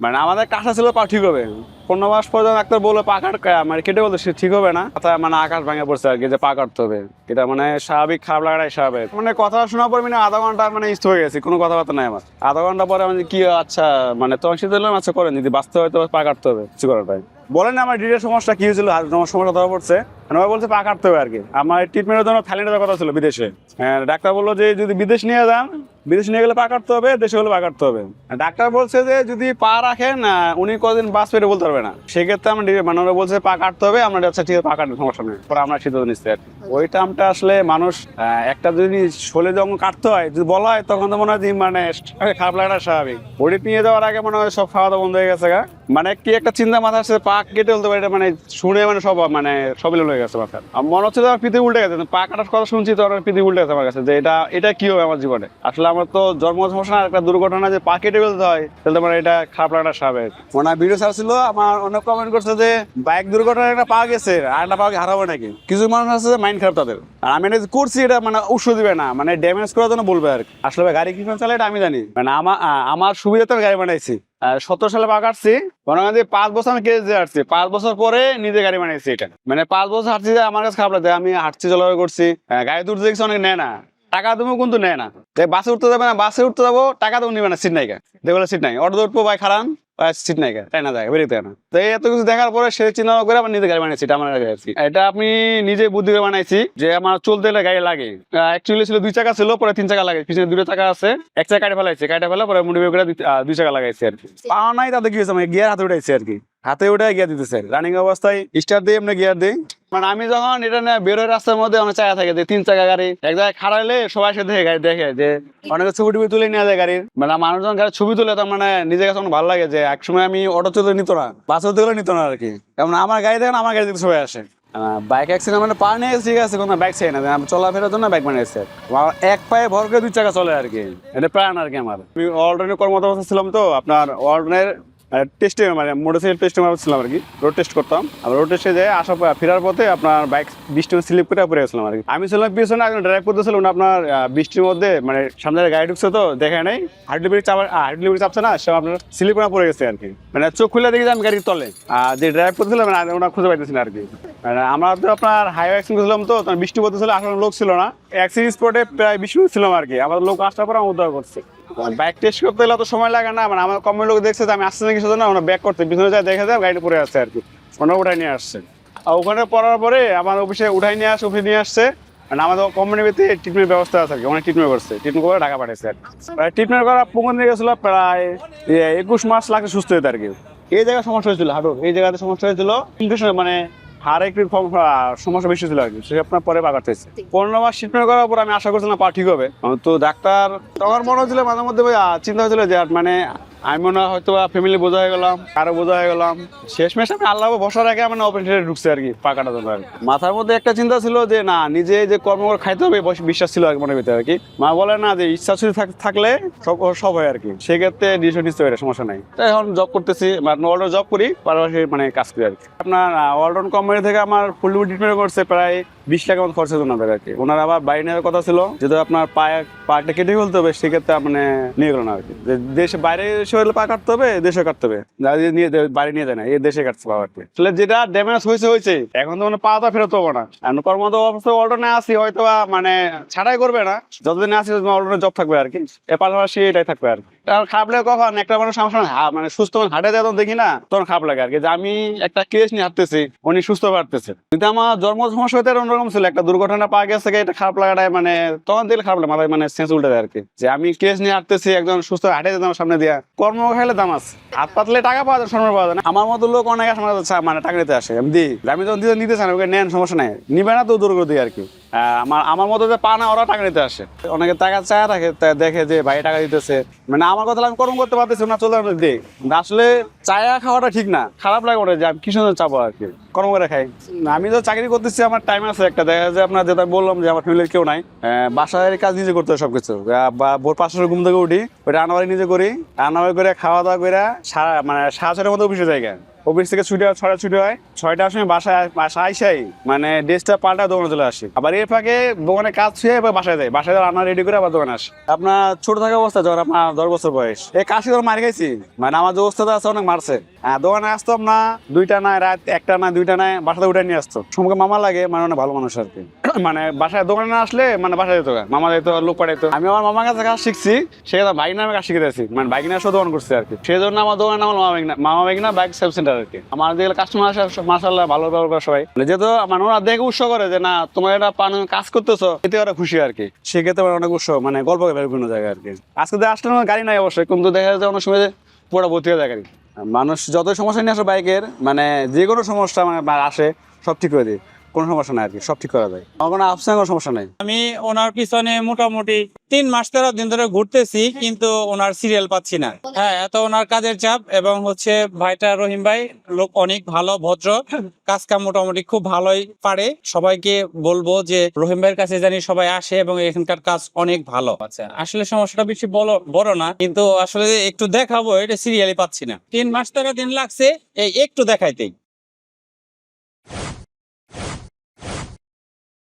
মানে আমাদের কাঁচা ছিল পা ঠিক হবে 15 মাস পর্যন্ত ডাক্তার বললো পা মানে কেটে বলতো সে ঠিক হবে না, মানে আকাশ ভাঙে পড়ছে আর কি, যে পা কাটতে হবে। এটা মানে স্বাভাবিক, খারাপ লাগাটাই স্বাভাবিক। মানে কথা শোনার পর মানে আধা ঘন্টা মানে স্থ হয়ে গেছি, কোনো কথাবার্তা নাই আমার। আধা ঘন্টা পরে আমি কি আচ্ছা মানে তখন সিদ্ধ দিলাম, আচ্ছা করেন, যদি বাঁচতে হয় তো পা কাটতে হবে, কিছু করার ভাই। বলেন আমার ডিটের সমস্যা কি হয়েছিল, সমস্যা ধরা পড়ছে, ওরা বলছে পা কাটতে হবে আর কি। আমার ট্রিটমেন্টের জন্য থাইল্যান্ডের কথা ছিল, বিদেশে। ডাক্তার বললো যে যদি বিদেশ নিয়ে যান, বিদেশ নিয়ে গেলে পা কাটতে হবে, দেশে হলে পা কাটতে হবে। ডাক্তার বলছে যে যদি পা রাখেন উনি কদিন বাঁচবে এটা বলতে পারবে না, সেক্ষেত্রে আমরা মানে ওরা বলছে পা কাটতে হবে, আমরা আচ্ছা ঠিক আছে পা কাটতে সমস্যা নেই, পরে আমরা সিদ্ধান্ত নিচ্ছি আর কি। ওই টার্মটা আসলে মানুষ একটা যদি শোলে যখন কাটতে হয় যদি বলা হয়, তখন তো মনে হয় মানে খারাপ লাগাটা স্বাভাবিক। ওটি নিয়ে যাওয়ার আগে মনে হয় সব খাওয়া দাওয়া বন্ধ হয়ে গেছে গা, মানে কি একটা চিন্তা মাথা আসছে পা কেটে বলতে পারে, এটা মানে শুনে মানে সব মানে সবই হয়ে গেছে মাথা। মনে হচ্ছে আমার পৃথিবী উল্টে গেছে, পা কাটার কথা শুনছি তো আমার পৃথিবী উল্টে গেছে আমার কাছে, যে এটা কি হবে আমার জীবনে। আসলে আমার তো জন্ম সমস্যা, একটা দুর্ঘটনা, যে পা কেটে ফেলতে হয়, তাহলে মানে এটা খারাপ লাগাটা স্বাভাবিক। মানে ভিডিও ছাড়ছিল, আমার অনেক কমেন্ট করছে যে বাইক দুর্ঘটনা একটা পা গেছে আর একটা পা হারাবো নাকি। কিছু মানুষ আছে যে মাইন্ড খারাপ তাদের, আর আমি এটা করছি এটা মানে উৎস দিবে না, মানে ড্যামেজ করার জন্য বলবে আর কি। আসলে গাড়ি কি চালে এটা আমি জানি, মানে আমার সুবিধাতে আমি গাড়ি বানাইছি। 17 সালে পা কাটছি, মনে হয় যে 5 বছর আমি কেজে হাঁটছি, 5 বছর পরে নিজে গাড়ি বানাইছি। এটা মানে 5 বছর হাঁটছি, যে আমার কাছে খারাপ লাগে, আমি হাঁটছি চলাফেরা করছি, গাড়ি তুলতে দেখছি অনেক নেয় না, টাকা তুমি কিন্তু নেয় না। বাসে উঠতে যাবে না, বাসে উঠতে যাবো টাকা তুমি নিবে না, সিট নাই, দেখলে সিট নাই, অটো উঠবো ভাই খারাপ সিট নাই, তাই না যায় বেরিয়ে না। তো এত কিছু দেখার পরে সে চিন্তা করে আমার নিজে গাড়ি বানাইছি, এটা আমার গাড়ি আছে। এটা আমি নিজে বুদ্ধি করে বানাইছি, যে আমার চলতে গেলে গাড়ি লাগে। অ্যাকচুয়ালি ছিল 2 চাকা ছিল, পরে 3 চাকা লাগে, পিছনে 2 চাকা আছে, 1 চাকা কাটে ফেলাইছে, কাটে ফেলা পরে মোটিভেট করে 2 চাকা লাগাইছে আর কি। পাওয়া নাই তাতে কি হয়েছে, আমি গিয়ার হাতে উঠাইছি আর কি, হাতে উঠে গিয়ার দিতেছে, রানিং অবস্থায় স্টার্ট দিয়ে এমনি গিয়ার দিই। মানে আমি যখন এটা না বেরোয় রাস্তার মধ্যে অনেক চাকা থাকে, যে 3 চাকা গাড়ি এক জায়গায় খাড়াইলে সবাই সাথে দেখে গাড়ি দেখে, যে অনেকে ছবি টুবি তুলে নিয়ে যায় গাড়ির, মানে মানুষজন গাড়ির ছবি তুলে, তার মানে নিজের কাছে ভালো লাগে, যে একসময় আমি অটো চলতে নিত না, বাস চলতে গেলে নিত না আর কি। যেমন আমার গাড়ি দেখেন, আমার গাড়ি দেখতে সবাই আসে। বাইক অ্যাক্সিডেন্ট মানে পা নিয়ে ঠিক আছে, কোনো বাইক চাই না, আমি চলাফেরার জন্য বাইক বানিয়েছে। এক পায়ে ভর করে 2 চাকা চলে আর কি, এটা প্রাণ আর কি আমার। আমি ওয়ালটনের কর্মরত অবস্থা ছিলাম, তো আপনার ওয়ালটনের টেস্টে মানে মোটরসাইকেল টেস্টে ছিলাম আর কি, রোড টেস্ট করতাম। আমরা রোড টেস্টে যাই আসা ফেরার পথে আপনার বাইক বৃষ্টির স্লিপ করে পড়ে গেছিলাম আর কি। আমি ছিলাম পিছনে, একজন ড্রাইভ করতেছিল, আপনার বৃষ্টির মধ্যে মানে সামনে গাড়ি ঢুকছে, তো দেখে নাই হাইড্রোলিক ব্রেক চাপছে না, সে আপনার স্লিপ করে পড়ে গেছে আর কি। মানে চোখ খুলে দেখি আমি গাড়ির তলে, যে ড্রাইভ করতেছিলাম ওনার খুঁজে পাইতেছি না আর কি। মানে আমরা তো আপনার হাইওয়ে অ্যাক্সিডেন্ট করছিলাম, তো বৃষ্টি পড়তেছিল, আসলে লোক ছিল না, অ্যাক্সিডেন্ট স্পটে প্রায় 20 মিনিট ছিলাম আর কি। আমাদের লোক আসার পর উদ্ধার করছে। বাইক টেস্ট করতে গেলে তো সময় লাগে না, মানে আমার কমের লোক দেখছে যে আমি আসছি না কিছু না, ওরা ব্যাক করতে পিছনে যায়, দেখে যায় গাড়ি পড়ে আসছে আর কি, ওনারা উঠাই নিয়ে আসছে। আর ওখানে পড়ার পরে আমার অফিসে উঠাই নিয়ে আসে, অফিসে নিয়ে আসছে, মানে আমাদের কোম্পানির ভিতরে ট্রিটমেন্ট ব্যবস্থা আছে আর কি, অনেক ট্রিটমেন্ট করছে, ট্রিটমেন্ট করে টাকা পাঠাইছে আর কি। ট্রিটমেন্ট করা পুকুর নিয়ে গেছিল প্রায় 21 মাস লাগছে সুস্থ হতে আর কি। এই জায়গায় সমস্যা হয়েছিল, হাঁটুর এই জায়গাতে সমস্যা হয়েছিল, মানে হাড়ে একটু সমস্যা বেশি ছিল আর কি, সে আপনার পরে পা কাটতেছে। 15 মাস ট্রিটমেন্ট করার পর আমি আশা করছিলাম পা ঠিক হবে, তো ডাক্তার তখন মনে হচ্ছিল মাঝে মধ্যে চিন্তা হয়েছিল যে মানে আমি মনে হয় হয়তো ফ্যামিলি বোঝা হয়ে গেলাম, কারো বোঝা হয়ে গেলাম। শেষমেশ আমি আল্লাহ বসার আগে মানে অপারেশনে ঢুকছে আর কি, পা কাটার জন্য আর কি। মাথার মধ্যে একটা চিন্তা ছিল যে না, নিজে যে কর্ম করে খাইতে হবে বিশ্বাস ছিল আর কি মনের ভিতরে আর কি। মা বলে না যে ইচ্ছা শুধু থাকলে সব হয় আর কি, সেক্ষেত্রে ডিসিশন নিতে হবে, সমস্যা নাই। তাই এখন জব করতেছি, ওয়ালটন জব করি, পাশাপাশি মানে কাজ করি আর কি। আপনার ওয়ালটন কোম্পানি থেকে আমার ফুল ট্রিটমেন্ট করছে প্রায় 20 লাখ মতো খরচ হতো ওনাদের আর কি। ওনার আবার বাড়ি নেওয়ার কথা ছিল, যেহেতু আপনার পাটা কেটে ফেলতে হবে, সেক্ষেত্রে মানে নিয়ে গেল না আর কি। দেশে বাইরে এসে হলে পা কাটতে হবে, দেশে কাটতে হবে, নিয়ে বাড়ি নিয়ে যায় না, এই দেশে কাটছে পা আর কি। আসলে যেটা ড্যামেজ হয়েছে এখন তো মানে পাটা ফেরত হবো না, কর্মরত অবস্থায় ওয়ালটনে আসি, হয়তো মানে ছাড়াই করবে না, যতদিন আসি ওয়ালটনে জব থাকবে আর কি, এর পাশাপাশি এটাই থাকবে আর কি। খারাপ লাগে কখন একটা মানুষ আমার সঙ্গে মানে সুস্থ হাঁটে যায়, তখন দেখি না, তখন খারাপ লাগে আর কি, যে আমি একটা কেস নিয়ে হাঁটতেছি, উনি সুস্থ পারতেছে। কিন্তু আমার জন্ম সমস্যা হইতে অন্যরকম ছিল, একটা দুর্ঘটনা পা গেছে, এটা খারাপ লাগাটাই মানে তখন দিলে খারাপ লাগে, মাথায় মানে সেন্স উল্টে দেয় আর কি, যে আমি কেস নিয়ে হাঁটতেছি, একজন সুস্থ হাঁটে যেতাম সামনে দিয়া, কর্ম খাইলে দাম আছে, হাত পাতলে টাকা পাওয়া যায়, সম্মান পাওয়া যায় না। আমার মতো লোক অনেক আমার মানে টাকা নিতে আসে, আমি দিই, আমি যখন নিতে চাই না, ওকে নেন সমস্যা নাই, নিবে না তো দূর করে দিই আর কি। আমার মতো যে পা না, ওরা টাকা নিতে আসে, অনেকে টাকা চায় থাকে, দেখে যে ভাই টাকা দিতেছে, মানে আমার কথা আমি কর্ম করতে পারতেছি না, চলে দিই। আসলে চায়া খাওয়াটা ঠিক না, খারাপ লাগে ওটা, যে আমি কি সুন্দর চাবো আর কি, কর্ম করে খাই। আমি তো চাকরি করতেছি, আমার টাইম আছে একটা, দেখা যায় আপনার যেটা বললাম যে আমার ফ্যামিলির কেউ নাই, বাসায় কাজ নিজে করতে হয় সবকিছু, বা ভোর 5টার ঘুম থেকে উঠি, ওইটা রান্নাবাড়ি নিজে করি, রান্নাবাড়ি করে খাওয়া দাওয়া করে মানে 6:30 মতো অফিসে জায়গা, অফিস থেকে ছুটি হয়, 6টায় ছুটি হয়, 6টার সময় বাসায় আইসাই মানে ড্রেসটা পাল্টা দোকানে চলে আসি। আবার এর ফাঁকে দোকানে কাজ ছুঁয়ে এবার বাসায় যাই, বাসায় রান্না রেডি করে আবার দোকানে আসি। আপনার ছোট থাকা অবস্থা যখন আপনার 10 বছর বয়স, এই কাশি ধরে মার খাইছি, মানে আমার যে অবস্থাটা আছে অনেক মারছে। দোকানে আসতাম না, 2টা নাই, রাত 1টা নাই 2টা নাই, বাসাতে উঠে নিয়ে আসতো। সম্পর্কে মামা লাগে, মানে অনেক ভালো মানুষ আর কি। মানে বাসায় দোকানে না আসলে মানে বাসায় যেত, মামা যেত, লোক পাঠাইতো। আমি আমার মামার কাছে কাজ শিখছি, সেখানে বাইক নামে কাজ শিখে দিয়েছি, মানে বাইক নিয়ে দোকান করছে আর কি। সেই জন্য আমার দোকান আমার মামা বাইক না, বাইক সেলফ সেন্টার আর কি। আমার যেগুলো কাস্টমার আসে মাশাআল্লাহ ভালো ব্যবহার করে সবাই, মানে যেহেতু মানে ওরা দেখে উৎসাহ করে যে না তোমার এটা কাজ করতেছো, এতে ওরা খুশি আর কি। সেক্ষেত্রে অনেক উৎসাহ, মানে গল্প করে বিভিন্ন জায়গায় আর কি। আজকে আসলে আমার গাড়ি নাই অবশ্যই, কিন্তু দেখা যায় অনেক সময় পুরো ভর্তি হয়ে যায় গাড়ি। মানুষ যত সমস্যা নিয়ে আসে বাইকের, মানে যে কোনো সমস্যা মানে আসে সব ঠিক করে দিই, কোনো সমস্যা নাই আর কি, সব ঠিক করা যায়, আমার কোনো আপসে কোনো সমস্যা নাই। আমি ওনার পিছনে মোটামুটি 3 মাস 13 দিন ধরে ঘুরতেছি, কিন্তু ওনার সিরিয়াল পাচ্ছি না। হ্যাঁ, এত ওনার কাজের চাপ, এবং হচ্ছে ভাইটা রহিম ভাই লোক অনেক ভালো, ভদ্র, কাজ কাম মোটামুটি খুব ভালোই পারে। সবাইকে বলবো যে রহিম ভাইয়ের কাছে জানি সবাই আসে, এবং এখানকার কাজ অনেক ভালো। আচ্ছা, আসলে সমস্যাটা বেশি বড় না, কিন্তু আসলে একটু দেখাবো, এটা সিরিয়ালি পাচ্ছি না। 3 মাস 13 দিন লাগছে এই একটু দেখাইতেই।